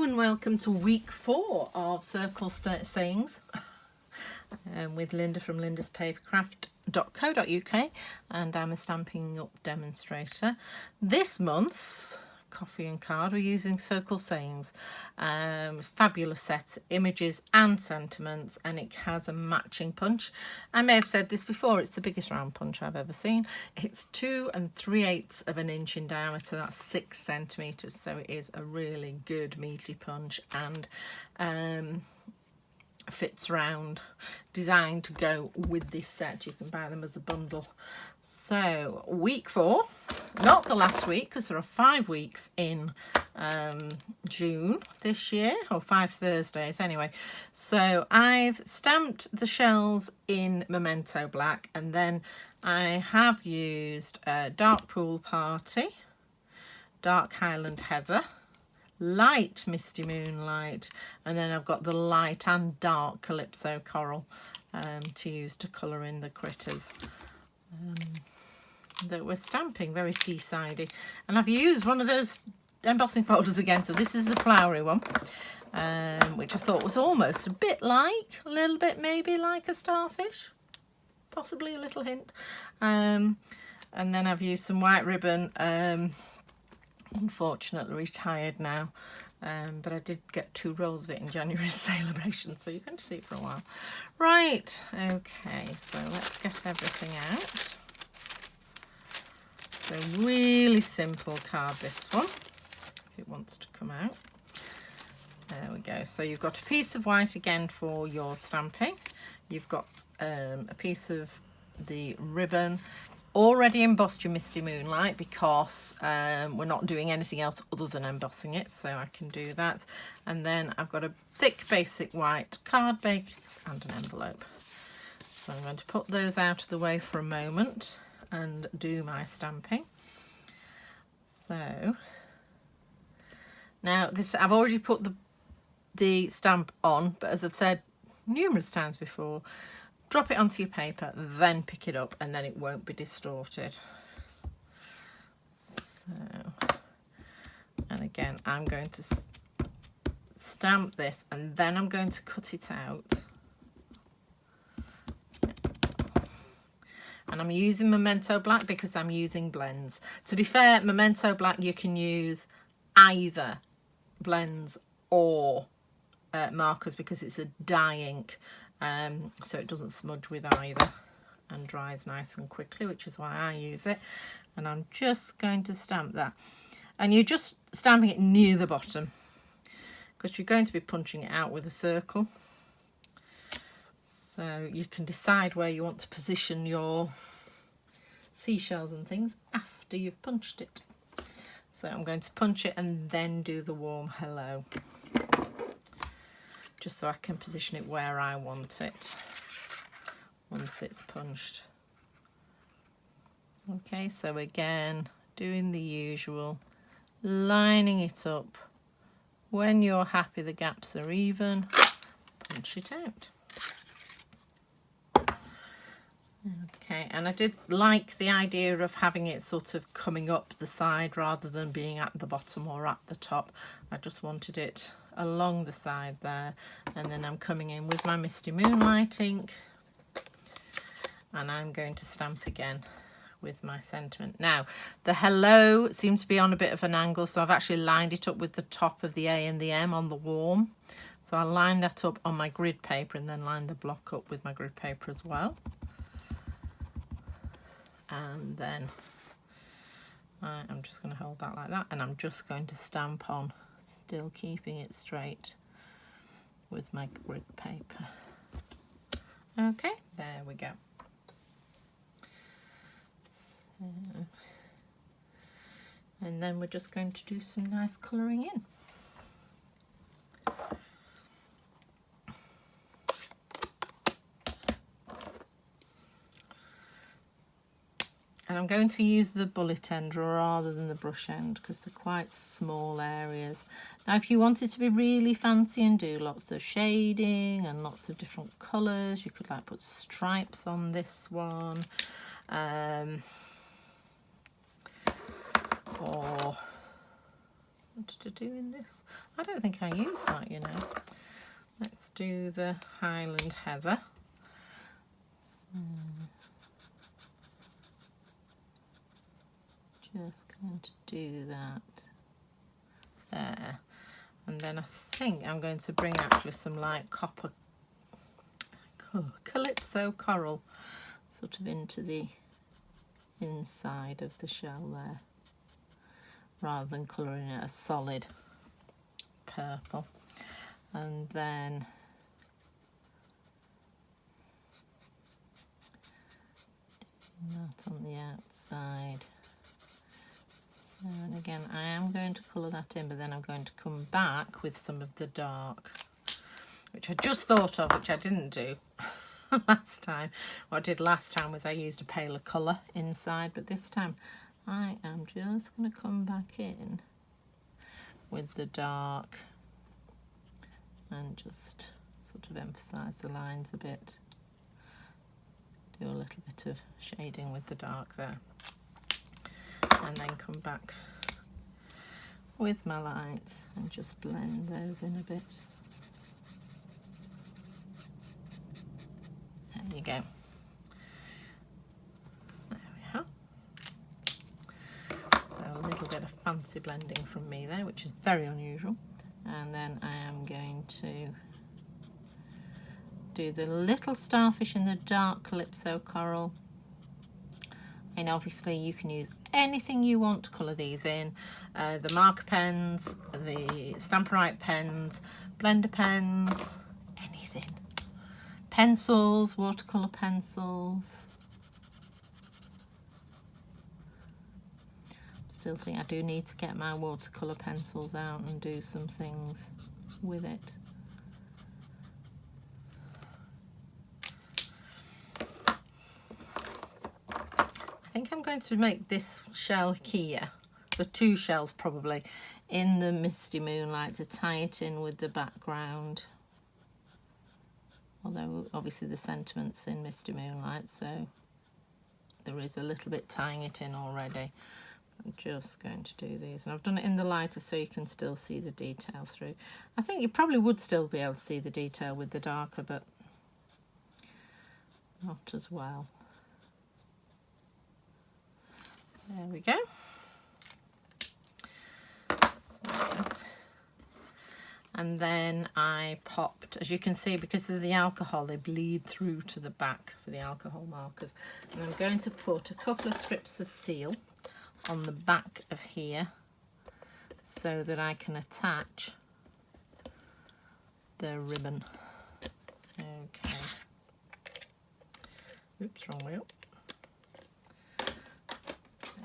and welcome to week 4 of Circle Sayings with Linda from lindaspapercraft.co.uk, and I'm a Stamping Up demonstrator. This month, coffee and card, we're using Circle Sayings. Fabulous set, images and sentiments, and it has a matching punch. I may have said this before, it's the biggest round punch I've ever seen. It's 2 3/8 of an inch in diameter, that's 6 centimetres, so it is a really good meaty punch, and fits round, designed to go with this set. You can buy them as a bundle. So week 4, not the last week, because there are 5 weeks in June this year, or 5 Thursdays anyway. So I've stamped the shells in Memento Black, and then I have used Dark Pool Party, Dark Highland Heather, Light Misty Moonlight, and then I've got the light and dark Calypso Coral to use to colour in the critters that we're stamping, very seasidey. And I've used one of those embossing folders again, so this is the flowery one, which I thought was almost a bit like, a little bit maybe like a starfish, possibly a little hint. And then I've used some white ribbon, unfortunately retired now, but I did get 2 rolls of it in January's celebration, so you're going to see it for a while. Right, okay, so let's get everything out. So really simple card, this one, if it wants to come out. There we go. So you've got a piece of white again for your stamping. You've got a piece of the ribbon. Already embossed your Misty Moonlight because we're not doing anything else other than embossing it, so I can do that. And then I've got a thick basic white card base and an envelope. So I'm going to put those out of the way for a moment and do my stamping. So now this, I've already put the stamp on, but as I've said numerous times before, drop it onto your paper, then pick it up, and then it won't be distorted. So, and again, I'm going to stamp this, and then I'm going to cut it out. And I'm using Memento Black because I'm using blends. To be fair, Memento Black, you can use either blends or markers because it's a dye ink. So it doesn't smudge with either and dries nice and quickly, which is why I use it. And I'm just going to stamp that. And you're just stamping it near the bottom because you're going to be punching it out with a circle. So you can decide where you want to position your seashells and things after you've punched it. So I'm going to punch it and then do the warm hello, just so I can position it where I want it once it's punched. Okay, so again, doing the usual, lining it up. When you're happy the gaps are even, punch it out. Okay, and I did like the idea of having it sort of coming up the side rather than being at the bottom or at the top. I just wanted it along the side there, and then I'm coming in with my Misty Moonlight ink, and I'm going to stamp again with my sentiment. Now the hello seems to be on a bit of an angle, so I've actually lined it up with the top of the A and the M on the warm. So I'll line that up on my grid paper and then line the block up with my grid paper as well. And then I'm just going to hold that like that, and I'm just going to stamp on, still keeping it straight with my grid paper. Okay, there we go. So, and then we're just going to do some nice colouring in. And I'm going to use the bullet end rather than the brush end because they're quite small areas. Now if you wanted to be really fancy and do lots of shading and lots of different colours, you could like put stripes on this one. Or wanted to do in this. I don't think I used that, you know. Let's do the Highland Heather. So, just going to do that there. And then I think I'm going to bring actually some light copper calypso coral sort of into the inside of the shell there, rather than colouring it a solid purple. And then that on the outside. And again, I am going to colour that in, but then I'm going to come back with some of the dark, which I just thought of, which I didn't do last time. What I did last time was I used a paler colour inside, but this time I am just going to come back in with the dark and just sort of emphasise the lines a bit. Do a little bit of shading with the dark there. And then come back with my light and just blend those in a bit. There you go. There we are. So a little bit of fancy blending from me there, which is very unusual. And then I am going to do the little starfish in the dark calypso coral. And obviously you can use anything you want to colour these in. The marker pens, the Stampin' pens, blender pens, anything. Pencils, watercolour pencils. Still think I do need to get my watercolour pencils out and do some things with it. I think I'm going to make this shell here, the two shells probably, in the Misty Moonlight to tie it in with the background. Although obviously the sentiment's in Misty Moonlight, so there is a little bit tying it in already. I'm just going to do these, and I've done it in the lighter so you can still see the detail through. I think you probably would still be able to see the detail with the darker, but not as well. There we go. So, and then I popped, as you can see, because of the alcohol, they bleed through to the back for the alcohol markers. And I'm going to put a couple of strips of seal on the back of here so that I can attach the ribbon. Okay. Oops, wrong way up.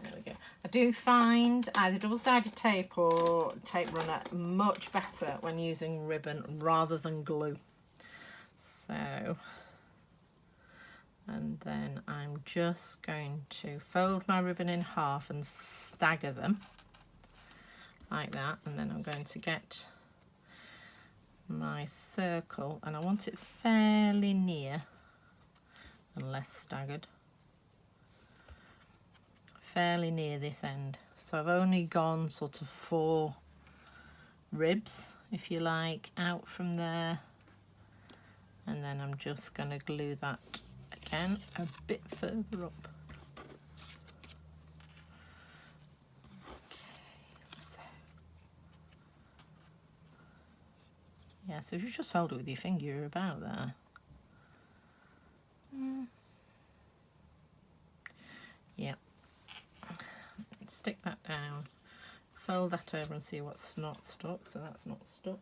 There we go. I do find either double-sided tape or tape runner much better when using ribbon rather than glue. So, and then I'm just going to fold my ribbon in half and stagger them like that, and then I'm going to get my circle, and I want it fairly near and less staggered. Fairly near this end, so I've only gone sort of 4 ribs, if you like, out from there, and then I'm just going to glue that again a bit further up. Okay, so yeah, so if you just hold it with your finger, you're about there. Yeah. Stick that down, fold that over and see what's not stuck. So that's not stuck.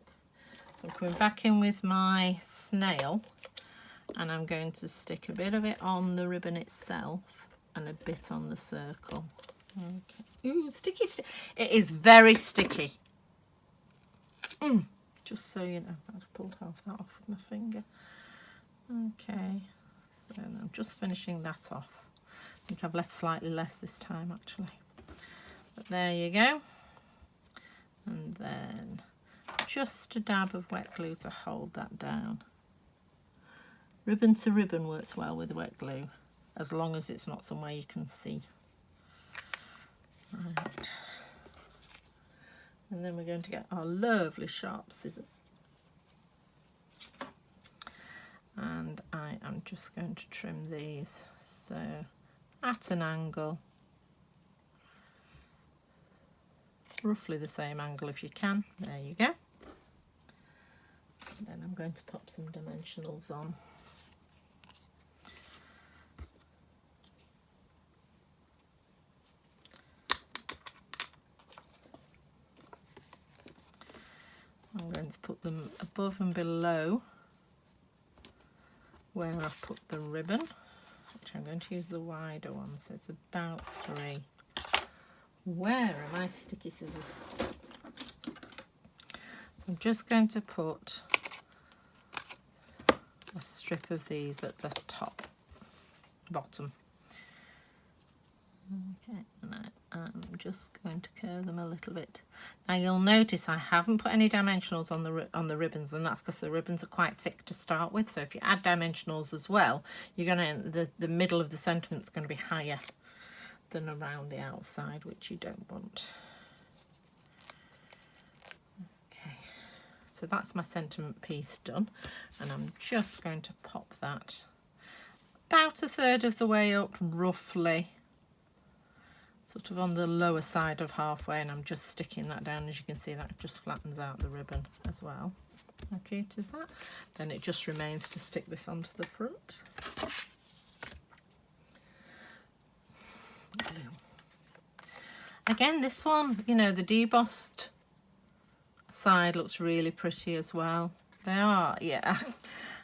So I'm coming back in with my snail, and I'm going to stick a bit of it on the ribbon itself and a bit on the circle. Okay. Ooh, sticky. It is very sticky. Just so you know, I've pulled half that off with my finger. Okay, so I'm just finishing that off. I think I've left slightly less this time actually. But there you go. And then just a dab of wet glue to hold that down. Ribbon to ribbon works well with wet glue, as long as it's not somewhere you can see. Right. And then we're going to get our lovely sharp scissors. And I am just going to trim these, so at an angle, roughly the same angle if you can. There you go. And then I'm going to pop some dimensionals on. I'm going to put them above and below where I've put the ribbon, which I'm going to use the wider one, so it's about 3. Where are my sticky scissors? So I'm just going to put a strip of these at the top, bottom. Okay, and I'm just going to curve them a little bit. Now you'll notice I haven't put any dimensionals on the ribbons, and that's because the ribbons are quite thick to start with. So if you add dimensionals as well, you're going to the middle of the sentiment's going to be higher than around the outside, which you don't want. Okay, so that's my sentiment piece done, and I'm just going to pop that about 1/3 of the way up, roughly, sort of on the lower side of halfway, and I'm just sticking that down. As you can see, that just flattens out the ribbon as well. How cute is that? Then it just remains to stick this onto the front. Glue. Again, this one, you know, the debossed side looks really pretty as well. They are, yeah,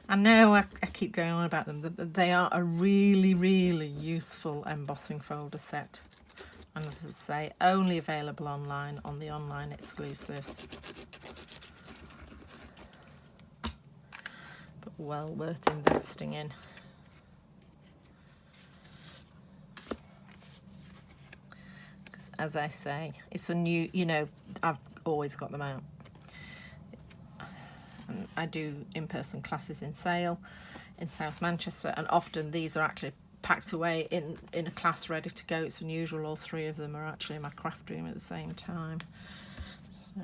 I know I keep going on about them, but they are a really, really useful embossing folder set. And as I say, only available online on the online exclusives. But well worth investing in. Because as I say, it's a new, you know, I've always got them out. And I do in-person classes in Sale in South Manchester, and often these are actually packed away in a class ready to go. It's unusual all 3 of them are actually in my craft room at the same time. So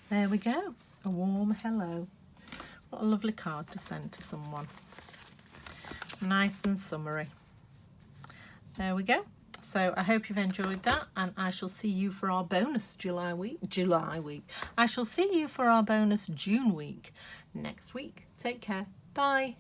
there we go, a warm hello. What a lovely card to send to someone, nice and summery. There we go. So I hope you've enjoyed that, and I shall see you for our bonus July week. I shall see you for our bonus June week next week. Take care, bye.